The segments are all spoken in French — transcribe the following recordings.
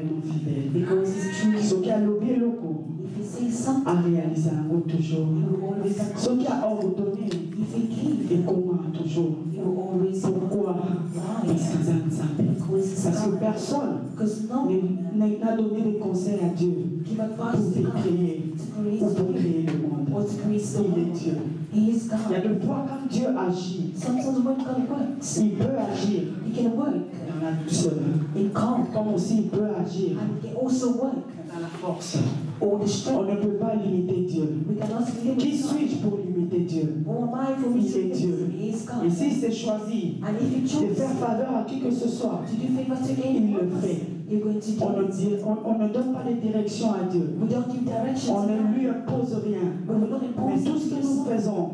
vraiment fidèle. Because he's truly. Ce qui a lobé loco, If he says something, a réalisé un mot toujours. he will always Ce accomplish. qui a ordonné, If he gives, et comment toujours. he will always Pourquoi? Parce que ça ne s'appelle. Because Parce que personne Because no one n'a donné des conseils à Dieu give pour advice to te God créer to ou create pour you créer le monde. or to create the Il est world. Dieu. He is Il y a God. des fois quand Dieu agit, Sometimes when God works, il peut agir he can work dans la douceur, in calm, comme aussi il peut agir and he can also work dans la force. or the On strength. ne peut pas limiter Dieu. We cannot limit Qui God. suis-je pour limiter Dieu? Who am I for me Il to est limit? Dieu. He is God. Et s'il s'est choisi And if you de choose faire faveur à qui que ce soit, to do favor to il anyone, le fait. you're going to On do ne, it. dit, on ne donne pas les directions à Dieu. We don't give directions On to ne God. lui impose rien. We will not Mais impose tout ce que nous faisons,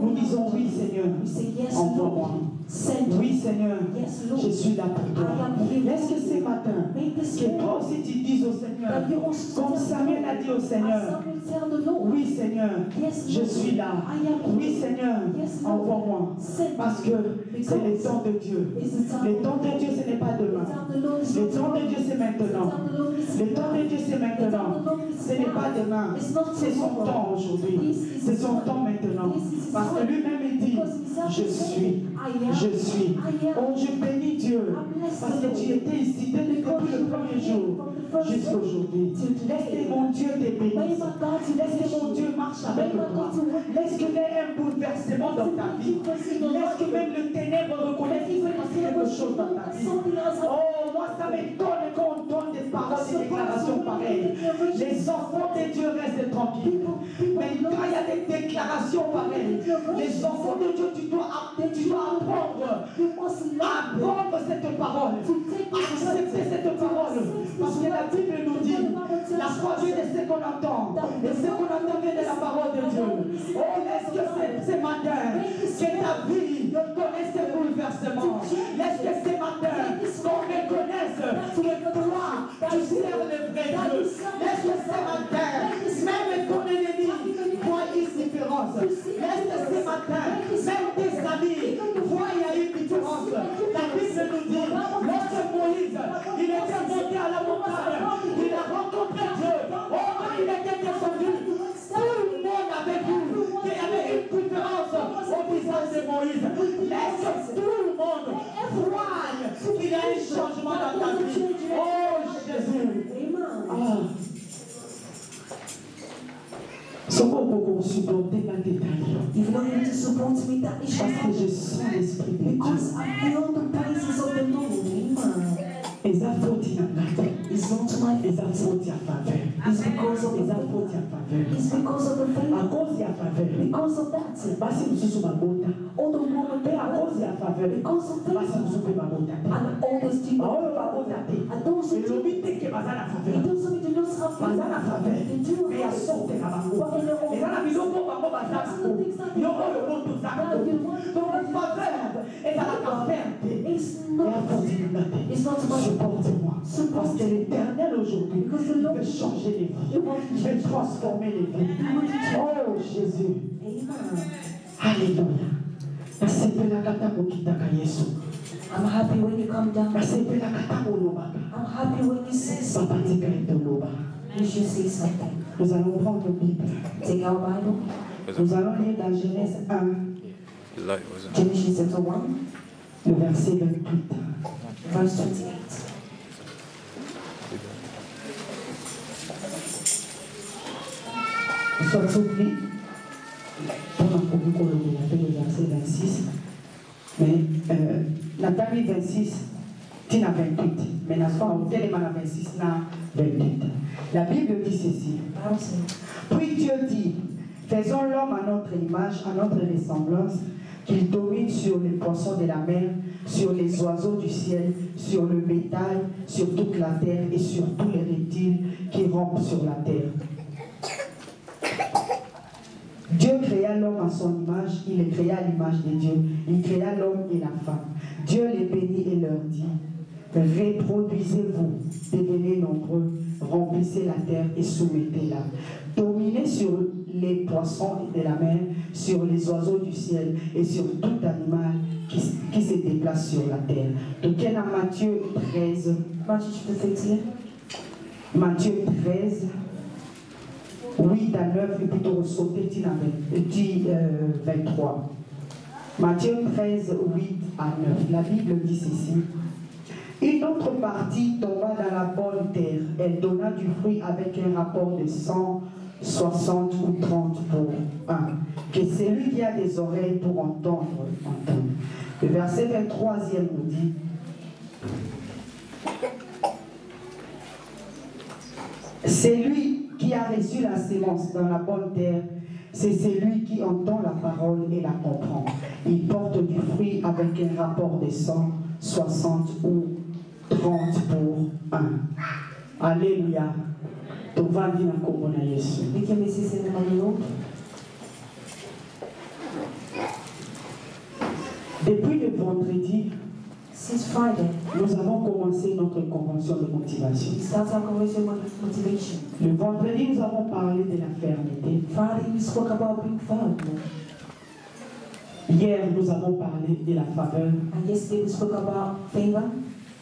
nous disons oui Seigneur, We say yes, envoie-moi. Lord. Send Oui me. Seigneur, Yes, Lord. je suis là pour toi. I am here. Laisse que ce matin, Make this que toi aussi tu dises au Seigneur, that you also comme tell Samuel the a dit au Lord. Seigneur, As Samuel tell the Lord. oui Seigneur, Yes, je Lord. suis là. I am Oui here. Seigneur, Yes, Lord. envoie-moi. Send Parce me. que c'est le temps de Dieu. It's the time. Le temps de Dieu, ce n'est pas demain. The time of the Lord is Le not temps de tomorrow. Dieu, c'est The maintenant. time of the Lord is Le temps de now. Dieu, c'est The time maintenant. of the Lord is Ce n'est pas now. demain. It's not C'est son tomorrow. temps aujourd'hui. This is C'est son his temps maintenant. This is his Parce que time. lui-même, il dit, Because himself je is suis. saying, I am. Je suis. I am. Oh, je bénis Dieu. I bless Parce the que Lord. tu étais ici depuis le premier jour jusqu'à aujourd'hui. Laisse que mon Dieu te May bénisse. my God to Laisse que mon Dieu marche avec toi. Laisse qu'il y ait un bouleversement dans ta vie. Laisse que même le ténèbre reconnaisse qu'il s'est passé quelque chose dans ta vie. Oh, moi ça m'étonne quand on donne des paroles, des déclarations pareilles. Les enfants de Dieu restent tranquilles. Mais quand il y a des déclarations pareilles, les enfants de Dieu, tu dois apprendre cette parole. Accepter cette parole. Parce que la Bible nous dit, la foi vient de ce qu'on entend. Et ce qu'on entend vient de la parole de Dieu. Oh, laisse que ce matin, que ta vie connaisse ce bouleversement. Laisse que ce matin, qu'on reconnaisse que toi, tu sers le vrai Dieu. Laisse que ce matin, même ton ennemi voit une différence. Laisse que ce matin, même tes amis voient il y a une différence. La Bible nous dit, lorsque Moïse, il était monté à la montagne, il a rencontré Dieu. Oh, quand il était descendu, tout le monde avait vu qu'il y avait une différence au visage de Moïse. Laisse que tout le monde voie qu'il y a un changement dans ta vie. Oh, Jésus. Ah. Comment beaucoup supporter ma détail? If you don't need to support me, that is Parce que je sens l'esprit de because Dieu. I feel the praises of the Lord. Amen. Eza faute ya ngata. It's not my Eza faute ya faveur. It's because of the Eza favor. faute ya faveur. It's because of the À favor. cause ya faveur. Because of that. Basi mususu babota. All the women Pe à cause ya faveur. because of Basi favor. mususu pe babota te. And all those people. Baoyo babota te. And those who do Elobi te ke baza na it faveur. doesn't mean they don't have favor. Baza na faveur. They do Pe ya have sorte na bango. But in their own Eza na biloko bango baza na ko. Yoko yo moto zaka ko. Donc faveur ezalaka ferme. It's Et à not. cause ya ngata. It's not about Supporte-moi. Parce que l'Éternel aujourd'hui veut changer les vies. Il veut transformer les vies. Oh Jésus. Amen. Alléluia. Nasepelaka ntango okitaka Yesu. I'm happy when you come down. Nasepelaka ntango olobaka. I'm happy when you say Papa something. tika ete oloba. You should say something. Nous allons prendre la Bible. Take our Bible. Nous allons lire dans Genèse 1, Genesis chapter 1, le verset 28. verse 28. Nous sommes surpris. On a compris qu'on le verset 26. Mais Nathalie 26, Tina 28. Mais n'a pas au téléman 26, na 28. La Bible dit ceci. Puis Dieu dit, faisons l'homme à notre image, à notre ressemblance, qu'il domine sur les poissons de la mer, sur les oiseaux du ciel, sur le bétail, sur toute la terre et sur tous les reptiles qui rampent sur la terre. Dieu créa l'homme à son image, il les créa à l'image de Dieu. Il créa l'homme et la femme. Dieu les bénit et leur dit, reproduisez-vous, devenez nombreux, remplissez la terre et soumettez-la. Dominez sur les poissons de la mer, sur les oiseaux du ciel et sur tout animal qui se déplace sur la terre. Donc, il y a Matthieu 13. Matthew chapter 13. Matthieu 13, 8 à 9, et puis tu ressauter 23. Matthieu 13, 8 à 9. La Bible dit ceci. Une autre partie tomba dans la bonne terre. Elle donna du fruit avec un rapport de 100, 60 ou 30 pour 1. Que celui qui a des oreilles pour entendre, entende. Le verset 23e nous dit: celui qui a reçu la sémence dans la bonne terre, c'est celui qui entend la parole et la comprend. Il porte du fruit avec un rapport de 100, 60 ou 30 pour 1. Alléluia. Depuis le vendredi, Since Friday, nous avons commencé notre convention de motivation. we start our conversation with motivation. Le vendredi, nous avons parlé de la fermeté. Friday, we spoke about being firm. Hier, nous avons parlé de la faveur. And yesterday, we spoke about favor.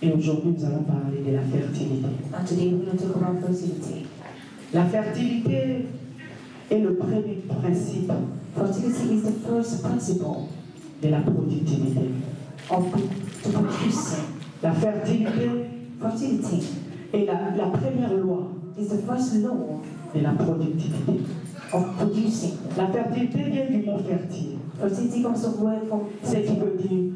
Et aujourd'hui, nous allons parler de la fertilité. And today, we're going to talk about fertility. La fertilité est le premier principe Fertility is the first principle de la productivité. of to produce. La fertilité Fertility est la première loi is the first law de la productivité. of producing. La fertilité vient du mot fertile, Fertility comes from word from ce qui veut dire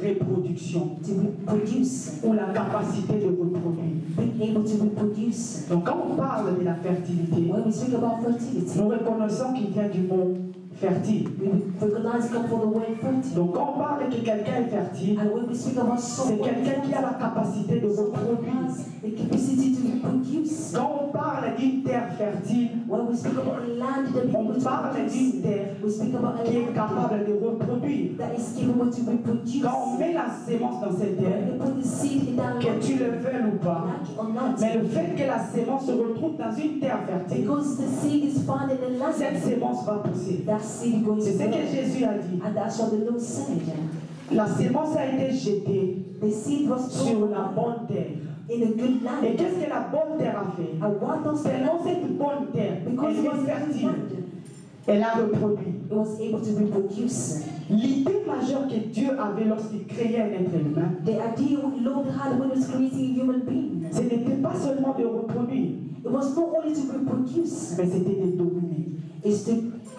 reproduction to reproduce, ou la capacité de reproduire. being able to reproduce. Donc quand on parle de la fertilité, When we speak about fertility, nous reconnaissons qu'il vient du mot fertile. we recognize it comes from the word fertile. Donc quand on parle que quelqu'un est fertile, And when we speak about c'est someone, quelqu'un qui a la capacité de someone reproduire. has the capacity to reproduce. Quand on parle d'une terre fertile, When we speak about a land that is able on to parle produce, d'une terre we speak about a qui est land capable de reproduire. that is capable to reproduce. Quand on met la sémence dans cette terre, When we put the seed in that que land, tu le veuilles ou pas, like it or not, mais le fait que la sémence se retrouve dans une terre fertile, because the seed is found in the cette land, sémence va pousser. that seed goes C'est ce to que grow. Jésus a dit. And that's what the Lord said. La sémence a été jetée The seed was sur sown la bonne terre. in a good Et land. qu'est-ce que la bonne terre a fait? And what does the Tellement land, cette bonne terre, because elle it was est a good fertile, land, elle a reproduit. it was able to reproduce. L'idée majeure que Dieu avait lorsqu'il créait un être humain, The idea Lord had when he was creating a human being, ce n'était pas seulement de reproduire, it was not only to reproduce, mais c'était de dominer. it's to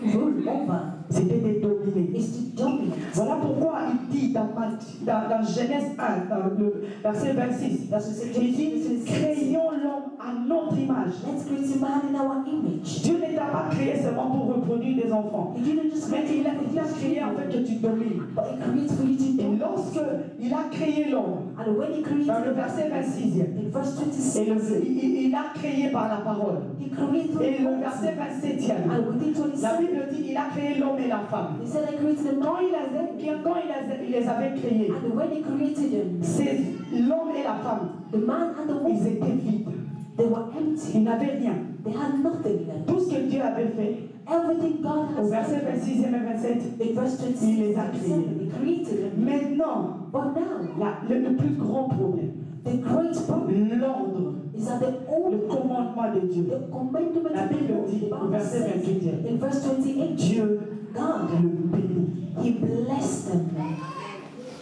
rule over, C'était de dominer. it's to dominate. Voilà pourquoi il dit dans Genèse 1, dans le verset 26, That's what it il dit, says. créons l'homme à notre image. Let's create a man in our image. Dieu ne t'a pas créé seulement pour reproduire des enfants. He didn't just Mais create il a créé en fait que tu domines. but he creates for you to Et do. lorsque il a créé l'homme, And when he created dans le verset 26e, in verse et 26, il a créé par la parole. he created Et le verset 27e, and within la 27, Bible dit il a créé l'homme et la femme. he said, I created a man. Il les avait créés, And when he created them, c'est l'homme et la femme, the man and the ils woman, étaient vides. they were empty. Ils n'avaient rien. They had nothing in them. Tout ce que Dieu avait fait, Everything God au has verset done. 26e et 27, In verse 26, Il les a 27, créés. he created them. maintenant, But now, le plus grand problème, the great problem l'ordre, is that the le old commandement de Dieu. the commandment La of the Bible Lord, dit the au Bible verset says 28e, in verse 28, Dieu God, le bénit. he blessed them.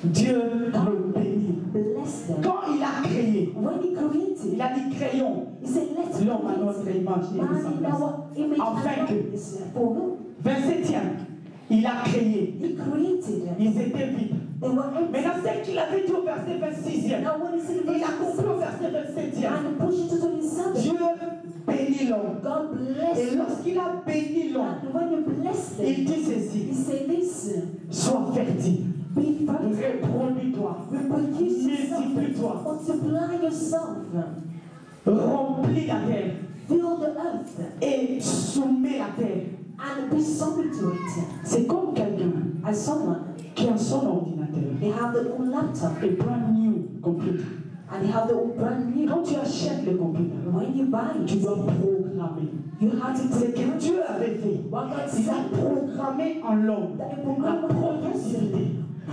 Dieu le bénit. Blessed them. Quand il a créé, When he created, il a dit créons he said, let's l'homme à notre create image et man in ressemblance. our image Afin and que- likeness. For whom? 27e, il a créé. He created them. Ils étaient vides. They were empty. Maintenant, ce qu'il avait dit au verset 26e, Now when he said in il a verse compris au verset 27e. and push it to 27, Dieu bénit l'homme. God blessed Et them. lorsqu'il a béni l'homme, And when you bless them, il dit he ceci, said this, sois fertile, be fertile, reproduis-toi, reproduce yourself, multiplie-toi, multiply yourself, remplis la terre fill the earth, et soumets la terre. and be subject to it. C'est comme quelqu'un As someone, qui a son ordinateur, they have their own laptop, et brand new computer. and they have their own brand new. Quand tu achètes le computer, When you buy tu it, dois programmer. you have to C'est take que Dieu avait fait. what God Il a said. programmé en l'homme That the la program productivité.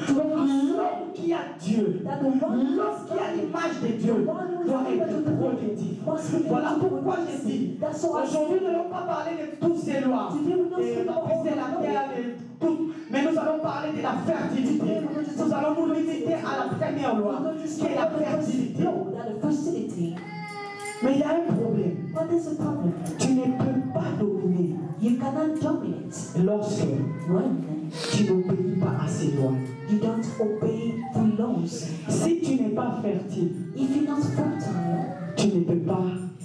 L'homme qui a Dieu, that the one l'homme qui a l'image de Dieu, doit être productif. objectif. Voilà pourquoi j'ai dit, aujourd'hui nous n'allons pas parler de toutes ces lois, de la terre, de tout, mais nous allons parler de la fertilité. Nous allons nous limiter à la première loi, qui est la fertilité. Mais il y a un problème. Tu ne peux pas dominer lorsque tu n'obéis pas à ces lois. You don't obey the laws. Si tu n'es pas fertile, If you're not fertile, tu ne peux pas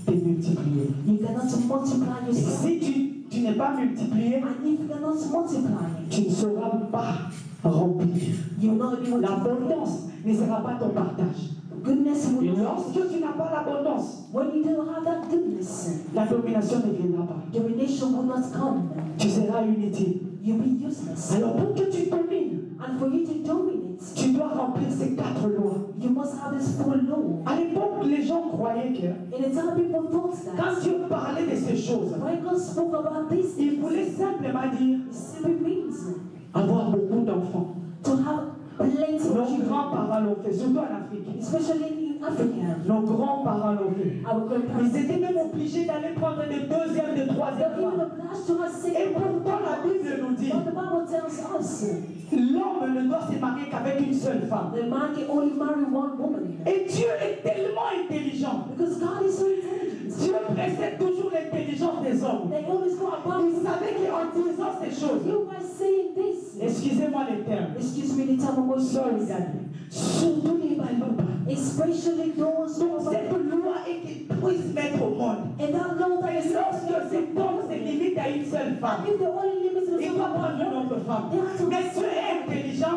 te multiplier. you cannot multiply Et yourself. si tu n'es pas multiplié, And if you cannot multiply, tu ne seras pas rempli. you will not be able to. L'abondance ne sera pas ton partage. Goodness will Et not. lorsque tu n'as pas l'abondance, When you don't have that goodness, la domination ne viendra pas. domination will not come. Tu seras inutile. You'll be useless. Alors pour que tu domines, And for you to dominate, tu dois remplir ces 4 lois. you must have this full law. À l'époque, les gens croyaient que In the time people thought quand that Dieu parlait de ces choses, when God spoke about this, il voulait simplement dire it simply means avoir beaucoup d'enfants. to have plenty of Nos children, grands-parents l'ont fait, surtout en Afrique. especially in Africa. Nos grands-parents l'ont fait. Our grandparents, Ils étaient même obligés d'aller prendre des deuxième, des troisième they're even femmes. obliged to have Et second pourtant, la Bible nous dit, But the Bible tells us l'homme ne doit se marier qu'avec une seule femme. the man can only marry one woman. Et Dieu est tellement intelligent. Because God is so intelligent. Dieu précède toujours l'intelligence des hommes. They always go above. Il savait qu'en disant ces choses, You by saying this, excusez-moi les termes, excuse me, the time of most sorry daddy, surtout les malheureux. especially those who Donc cette loi est qu'il puisse mettre au monde. and that law that Et is lorsque cet homme se limite à une seule femme, if the only limit to the il doit prendre une autre femme. Mais Dieu est intelligent.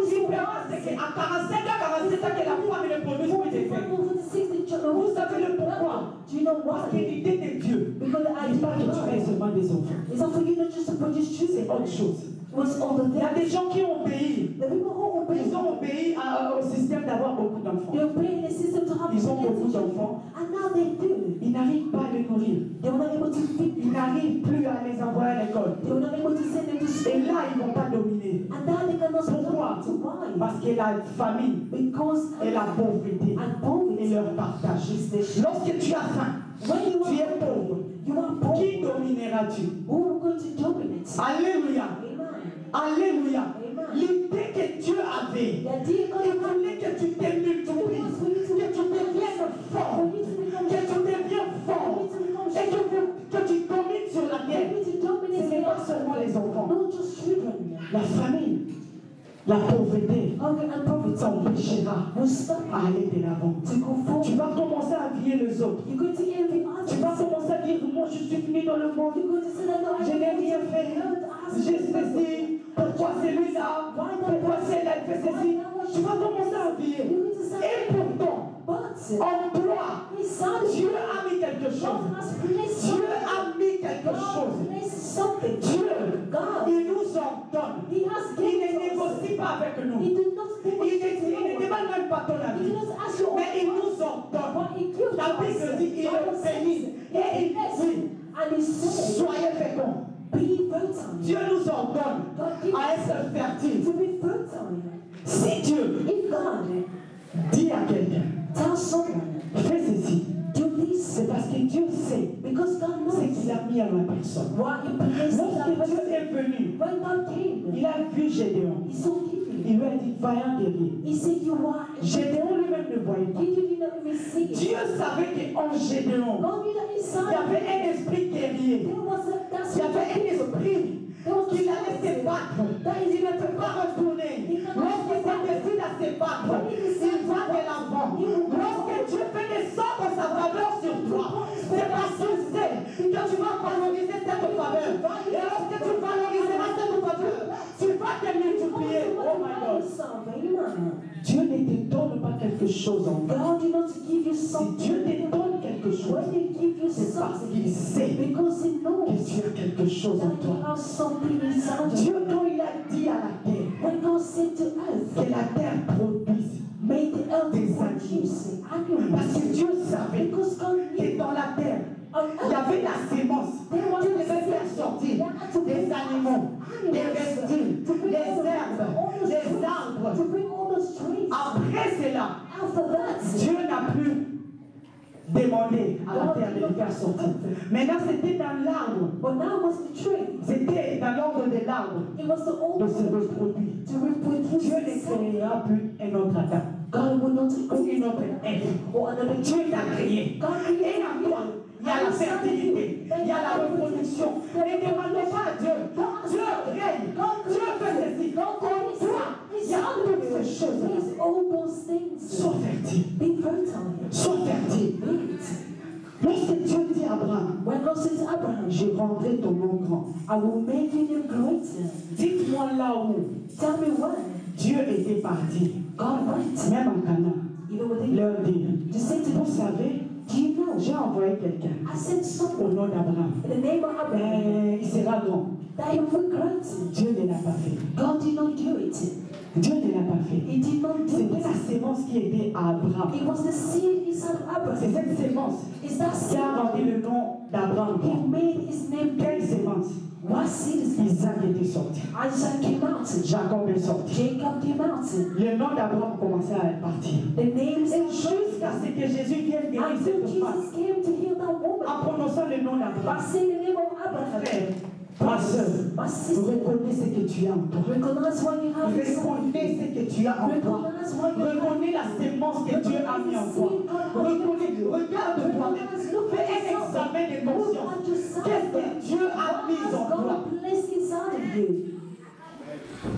Il verra ce qu'à 45 ans, 47 ans que la femme ne produise plus d'effet. Vous savez le pourquoi? Do you know Parce que why? l'idée de Dieu, Because the il n'est pas que tu aies idea seulement des enfants. is not for you not just to produce C'est children. autre chose. What's all the Il y a things? des gens qui ont obéi. The people who obey, Ils ont obéi au système d'avoir beaucoup d'enfants. they obey the system to have Ils ont plenty beaucoup of children. d'enfants. And now they do. Ils n'arrivent pas à les nourrir. They were not able to feed Ils them. n'arrivent plus à les envoyer à l'école. They were not able to send them to Et school. là, ils ne vont pas dominer. And now they cannot Pourquoi? to why? Parce que la famille Because et la pauvreté and et poverty leur partage. is the shit. Lorsque tu as faim, When you tu es are pauvre. you are poor, Qui domineras-tu? who are going to dominate? Alléluia. Amen. Alléluia. Amen. L'idée que Dieu avait, The idea God il had voulait que tu te multiplies, que tu deviennes fort, for you to become que tu deviennes fort et que tu domines sur la for terre. you to Ce dominate n'est the pas earth. seulement les enfants. Not just children. La famille, la pauvreté Hunger and poverty t'empêchera will stop à aller de l'avant. to go forward. Tu vas commencer à vier les autres. You're going to envy Tu vas others. commencer à dire, moi je suis venu dans le monde, You're going to say that no, I je n'ai rien fait, j'ai ceci, pourquoi celui-là, pourquoi celle-là fait ceci. Tu vas commencer à vier. You're going to say, Et pourtant, but emploi, inside Dieu a mis quelque chose. God has placed Dieu something. a mis quelque God chose. placed something. Dieu, God, il nous en donne. He has Il ne given us. négocie pas avec nous. He did not Il ne give demande même pas ton He avis. did not ask you Mais il nous en donne. what He gives La Bible dit, il us. est béni. Et il dit, And He said, soyez féconds. be fertile. Dieu nous ordonne God gives à être fertile. to be fertile. Si Dieu If God dit à quelqu'un, tells someone, fais ceci, do this, c'est parce que Dieu sait because God ce knows qu'il a mis à la personne. what He placed in that Lorsque Dieu person. est venu, When God came, il a vu Gédéon. He saw Gideon. Il lui a dit, vaillant guerrier. He said, you are. Gédéon lui-même ne voyait pas. Gideon did not even see it. Dieu savait qu'en Gédéon, God knew that il y inside avait un esprit guerrier. there was a Il y avait un esprit qu'il allait se battre. Il ne peut pas retourner. Lorsqu'il se décide à se battre, il va de l'avant. Lorsque Dieu fait descendre sa faveur sur toi, c'est parce qu'il sait que tu vas valoriser cette faveur. Et lorsque tu valoriseras cette faveur, tu vas te multiplier. Oh my God. Dieu ne te donne pas quelque chose en toi. God did not give you Si something. Dieu te donne quelque chose, When He give you c'est parce something, qu'il sait because He que knows tu as quelque chose en that you toi. have something inside you. Dieu, quand il a dit à la terre When God said to earth, que la terre produise, may the earth Des produce parce que animals. Dieu savait Because God que knew dans la terre, on il y earth avait la sémence qui devait faire sortir des animaux, des reptiles, des herbes, des arbres. to bring all those trees. Après cela, After that, Dieu n'a plus demander à la terre de le faire sortir. Maintenant, c'était dans l'arbre. But now it was the tree. C'était dans l'ordre de l'arbre It was the old de se reproduire. to reproduce Dieu ne itself. créera plus un autre Adam God will not ou create une autre Ève. or another Dieu tree. t'a créé. God Et created en you. toi, il y a la fertilité, il y a la reproduction. Ne demandez pas à Dieu. Dieu règne. Dieu fait ceci. En toi, il y a toutes ces choses. These all those things. Sois fertile. Be fertile. Sois fertile. Lorsque Dieu dit à Abraham, When God says to Abraham, je rendrai ton nom grand. I will make you greater. Dites-moi là où Tell me when Dieu était parti, God went. même en Canaan, Even with leur dire, to say to vous them, savez, do you know? j'ai envoyé quelqu'un I sent au someone nom d'Abraham. in the name of Abraham Mais il sera grand. that he will be greater. Dieu ne l'a pas fait. God did not do it. Dieu ne l'a pas fait. He did not do C'était it. la sémence qui était à Abraham. It was the seed inside of C'est Abraham. cette sémence Is that qui seed? a rendu le nom d'Abraham He grand. made his name Quelle great. sémence? What seed is that? Isaac était sorti. Isaac came out. Jacob est sorti. Jacob came out. Le nom d'Abraham commençait à partir. The names Et jusqu'à ce que Jésus vienne guérir until cette femme Jesus came to heal that woman. en prononçant le nom By d'Abraham. saying the name of Abraham. Frère, ma soeur, My sister, reconnais ce que tu as en toi. recognize what you have inside. Reconnais ce que tu as en toi. Recognize what you have. Reconnais la sémence que Dieu a mis en toi. Reconnais, regarde toi-même. Fais un examen de conscience. Qu'est-ce que Dieu a mis en toi? God placed inside of you.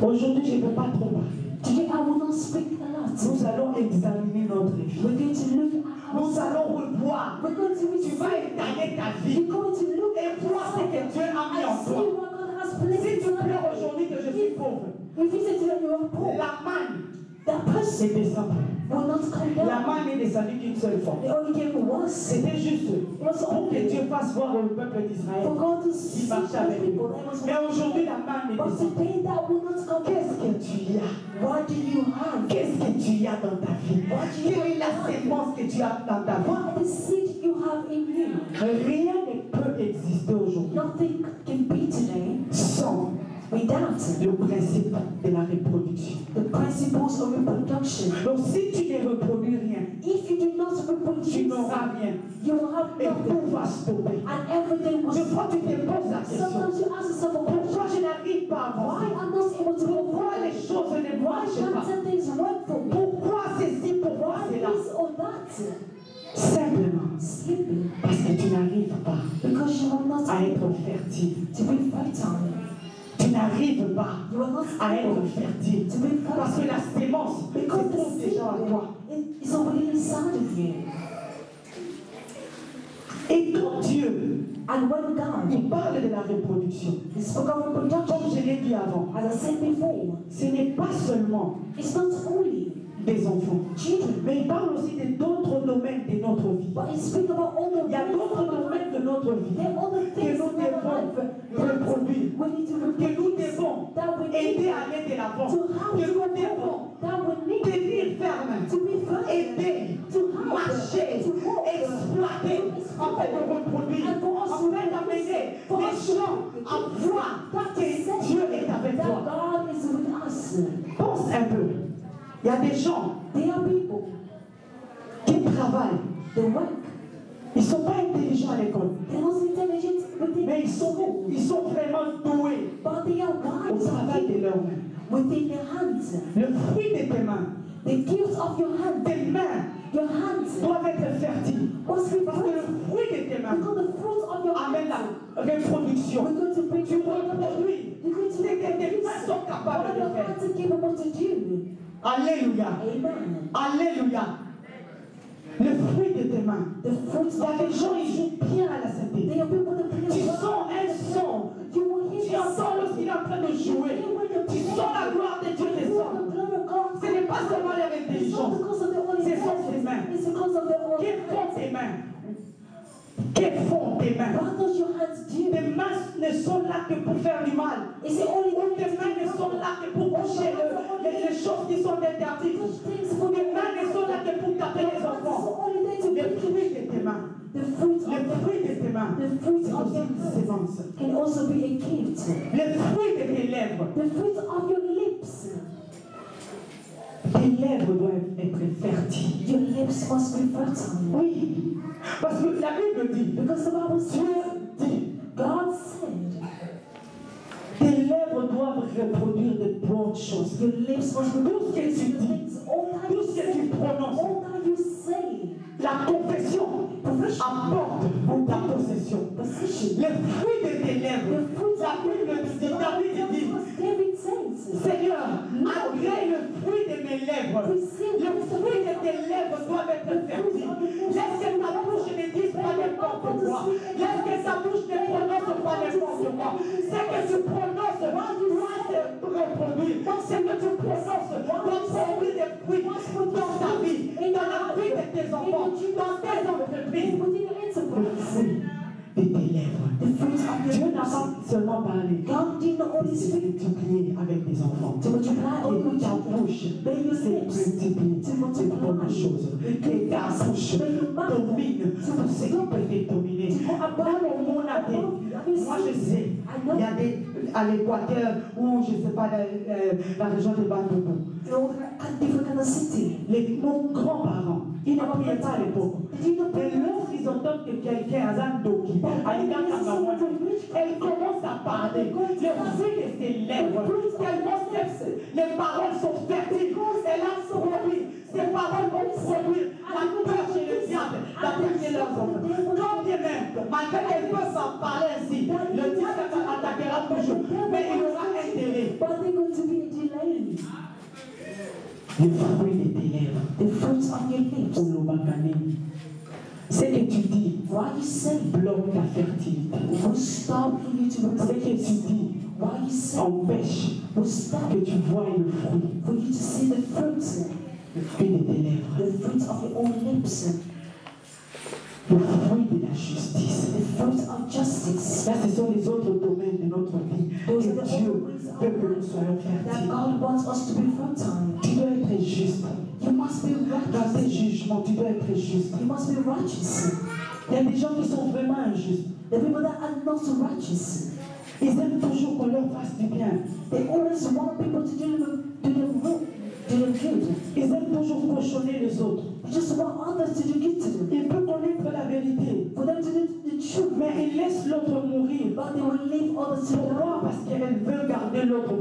Aujourd'hui, je ne peux pas trop parler. Today I will not speak a lot. Nous allons examiner notre vie. We're going to look at our Nous allons revoir. We're going to Tu vas étaler ta vie We're going to look et voir ce que Dieu a mis and en see toi. what God has placed Si tu inside pleures of you. aujourd'hui que je suis pauvre, If you say to them you are poor, la manne that person ne descend pas. will not come La down. manne est descendue qu'une seule fois. They only came once. C'était juste pour que Dieu fasse voir au peuple d'Israël For God to qui see marchait avec those lui. people. That was Mais aujourd'hui, la manne est But descendue. today that will not come. Qu'est-ce que tu as? What do you have? Qu'est-ce que tu as dans ta vie? Quelle est la sémence que tu as dans ta vie? What are the seed you have in you? Rien ne peut exister aujourd'hui Nothing can be today sans without le principe de la reproduction. the principles of reproduction. Donc si tu ne reproduis rien, If you do not tu reproduce, n'auras rien. you will have Et nothing. tout va stopper. And everything will Je stop. crois que tu te poses la question. Sometimes you ask yourself a Pourquoi question. je n'arrive pas à Why avancer? am I not able to Pourquoi go les choses ne Why marchent can't pas? things work for me? Pourquoi ceci? Pourquoi Why cela? this or that? Simplement Simply parce que tu n'arrives pas because you are not à able être fertile. to be fertile. Tu n'arrives pas You are not à être able fertile. to be Parce que fertile. la sémence se Because the trouve déjà en toi. seed is already inside of you. Et quand Dieu And when God il parle de la reproduction, is spoken of comme reproduction, je l'ai dit avant, as I said before, ce n'est pas seulement it's not only des enfants, children, mais il parle aussi d'autres domaines de notre vie. but it speaks about all the Il y a things d'autres in our domaines life. de notre vie There are other que things nous in our devons life reproduire, we need to que nous reproduce, devons that we aider need à aller de l'avant, to have que to nous go devons that we need tenir ferme, to be fertile, aider, to have, marcher, to walk, exploiter, afin de reproduire, and for us to afin d'amener for les us to- gens à voir que Dieu est avec that toi. God is with us. Pense un peu. Il y a des gens There are people, qui travaillent. they work, Ils ne sont pas intelligents à l'école, they're not intelligent within mais ils sont vraiment doués but they are au wise travail de leurs mains. within their hands. Le fruit de tes mains, The gifts of your hand, tes mains your hands doivent être fertiles. must be Parce que fertile. le fruit de tes mains Because the fruit of your amène hands, la reproduction. we're going to bring Tu reproduis You're going to ce que tes mains sont what capables de your faire. hands are capable to do. Alléluia. Amen. Alléluia. Le fruit de tes mains. The fruits Il y a of des your gens, hands, ils jouent bien à la they synthèse. are people that play Tu well. sens un son. You will hear Tu the entends sound. lorsqu'il est en train de jouer. Tu sens la gloire de Dieu You feel descendre. the glory of God. Ce n'est pas seulement leur It's not intelligence. because of their own Ce sont ses mains. intelligence. It's because of their own Que font tes mains? Que font tes mains? What does your hands do? Tes mains ne sont là que pour faire du mal. Is it only Ou tes mains ne sont là que pour toucher les choses qui sont interdites. things for Tes mains ne sont là que pour taper les enfants. only there to Le bring fruit de tes mains. the fruit of Le fruit de tes mains. the fruit C'est of aussi your une hands sémence. can also be a gift. Le fruit de tes lèvres. The fruit of your lips. Tes lèvres doivent être fertiles. Your lips must be fertile. Oui. Parce que la Bible dit, Because the Bible Dieu says, dit, God said, tes lèvres doivent reproduire de bonnes choses. your lips must Tout repeat ce que tu the dis, things, all that tout you ce que say, tu prononces, all that you say, la confession apporte ta possession. position. Les fruits de tes lèvres, The fruits la of Bible dit, David dit, David says, Seigneur, agrée le fruit de mes lèvres. Le fruit de tes lèvres doit être fertile. Laisse que ta bouche ne dise pas n'importe quoi. Laisse que ta bouche ne prononce pas n'importe quoi. Ce que tu prononces doit se reproduire. Ce que tu prononces doit produire des fruits dans ta vie, dans la vie de tes enfants, dans tes entreprises. Le fruit de tes lèvres. the fruits of Dieu your n'a lips. pas seulement parlé. God did not only C'est speak multiplier avec des enfants. to multiply all your Et ta children, bouche, but your c'est lips multiplier to de multiply. bonnes choses. Et ta bouche domine tout ce qui peut te dominer. Dans le monde à moi je sais, il y a des, à l'Équateur ou je ne sais pas, la région de Bandoubou. different kind of city. Nos grands-parents, ils ne priaient pas à l'époque. Mais lorsqu'ils entendent que quelqu'un a un doki, elle commence à parler. Le fruit de ses lèvres, tellement les paroles sont fertiles. Elle a produit. Ces paroles vont produire la peur chez le diable d'attaquer leurs enfants. Quand bien même, malgré qu'elles peuvent s'en parler ainsi, le diable attaquera toujours. Mais il aura intérêt. But they're going to be delayed. Le fruit de tes lèvres. The fruits of your lips. Ce que tu dis What you say bloque ta fertilité. will stop for you to Ce que reproduce. tu dis What you say empêche will stop que tu vois le fruit. for you to see the fruits. Le fruit de tes lèvres. The fruits of your own lips. Le fruit de la justice. The fruits of justice. Là, ce sont les autres domaines de notre vie que Dieu veut que nous soyons That fertiles. God wants us to be fertile. Tu dois être juste. You must be Dans tes righteous. jugements, tu dois être juste. You must be righteous. Il y a des gens qui sont vraiment injustes. The people that are not so righteous, Ils aiment toujours qu'on leur fasse du bien. they always want people to do them good. Ils aiment toujours cochonner les autres. They just want others to do good to them. Ils peuvent connaître la vérité, For them to do the truth. mais ils laissent l'autre mourir. But they will leave others to Pourquoi? die. Parce qu'elle veut garder l'autre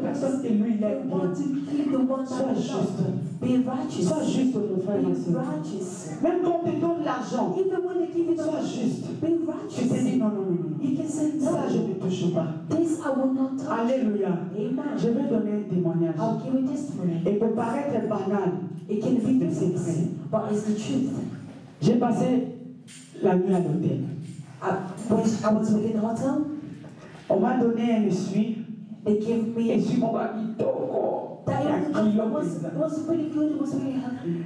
personne que lui il They aime want bien. to keep the one Sois that juste. loves. Be righteous. Sois juste, mon frère et ma Be soeur. righteous. Même quand on te donne l'argent, Even when they give you the sois money, juste. be Tu te righteous. dis non, non, non, non. You can say Ça, je no. ne touche pas. This I will not touch. Alléluia. Amen. Je vais donner un témoignage. I'll give you testimony. Et peut paraître banal, It can be mais c'est vrai. different, but it's the truth. J'ai passé la nuit à l'hôtel. When I was within the hotel, On m'a donné un essuie. they gave me Essuie mon babito. that it was really good, it was really healthy.